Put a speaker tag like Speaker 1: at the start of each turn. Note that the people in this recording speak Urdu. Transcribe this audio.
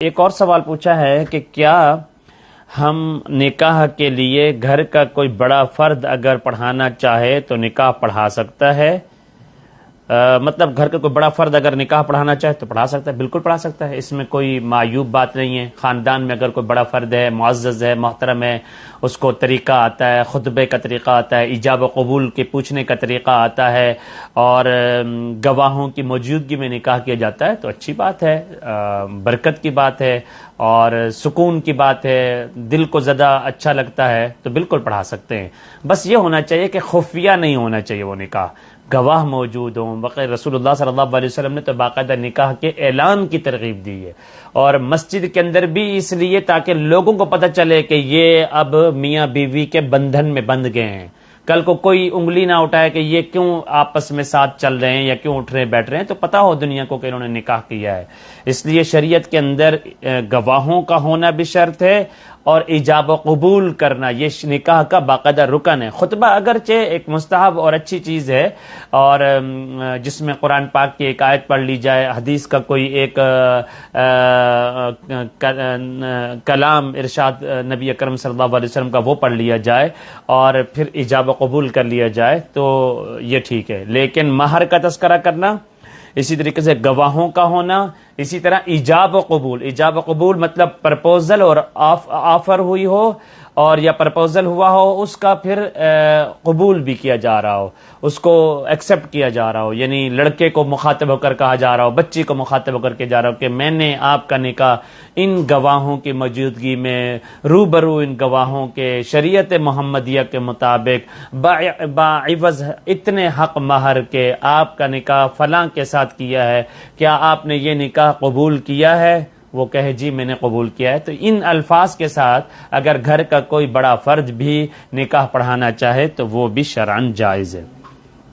Speaker 1: ایک اور سوال پوچھا ہے کہ کیا ہم نکاح کے لیے گھر کا کوئی بڑا فرد اگر پڑھانا چاہے تو نکاح پڑھا سکتا ہے؟ مطلب گھر کا کوئی بڑا فرد اگر نکاح پڑھانا چاہے تو پڑھا سکتا ہے، بالکل پڑھا سکتا ہے، اس میں کوئی معیوب بات نہیں ہے۔ خاندان میں اگر کوئی بڑا فرد ہے، معزز ہے، محترم ہے، اس کو طریقہ آتا ہے، خطبے کا طریقہ آتا ہے، ایجاب و قبول کے پوچھنے کا طریقہ آتا ہے، اور گواہوں کی موجودگی میں نکاح کیا جاتا ہے تو اچھی بات ہے، برکت کی بات ہے اور سکون کی بات ہے، دل کو زیادہ اچھا لگتا ہے، تو بالکل پڑھا سکتے ہیں۔ بس یہ ہونا چاہیے کہ خفیہ نہیں ہونا چاہیے وہ نکاح، گواہ موجود ہوں۔ بقیر رسول اللہ صلی اللہ علیہ وسلم نے تو باقاعدہ نکاح کے اعلان کی ترغیب دی ہے، اور مسجد کے اندر بھی اس لیے تاکہ لوگوں کو پتہ چلے کہ یہ اب میاں بیوی کے بندھن میں بندھ گئے ہیں، کل کو کوئی انگلی نہ اٹھائے کہ یہ کیوں آپس میں ساتھ چل رہے ہیں یا کیوں اٹھ رہے بیٹھ رہے ہیں، تو پتہ ہو دنیا کو کہ انہوں نے نکاح کیا ہے۔ اس لیے شریعت کے اندر گواہوں کا ہونا بھی شرط ہے، اور ایجاب و قبول کرنا یہ نکاح کا باقاعدہ رکن ہے۔ خطبہ اگرچہ ایک مستحب اور اچھی چیز ہے، اور جس میں قرآن پاک کی ایک آیت پڑھ لی جائے، حدیث کا کوئی ایک کلام ارشاد نبی اکرم صلی اللہ علیہ وسلم کا وہ پڑھ لیا جائے اور پھر ایجاب و قبول کر لیا جائے تو یہ ٹھیک ہے۔ لیکن مہر کا تذکرہ کرنا، اسی طریقے سے گواہوں کا ہونا، اسی طرح ایجاب و قبول مطلب پرپوزل اور آفر ہوئی ہو، اور یا پرپوزل ہوا ہو، اس کا پھر قبول بھی کیا جا رہا ہو، اس کو ایکسیپٹ کیا جا رہا ہو، یعنی لڑکے کو مخاطب ہو کر کہا جا رہا ہو، بچی کو مخاطب ہو کر کے جا رہا ہو کہ میں نے آپ کا نکاح ان گواہوں کی موجودگی میں روبرو ان گواہوں کے شریعت محمدیہ کے مطابق باعوض اتنے حق مہر کے آپ کا نکاح فلاں کے ساتھ کیا ہے، کیا آپ نے یہ نکاح قبول کیا ہے؟ وہ کہے جی میں نے قبول کیا ہے، تو ان الفاظ کے ساتھ اگر گھر کا کوئی بڑا فرد بھی نکاح پڑھانا چاہے تو وہ بھی شرعاً جائز ہے۔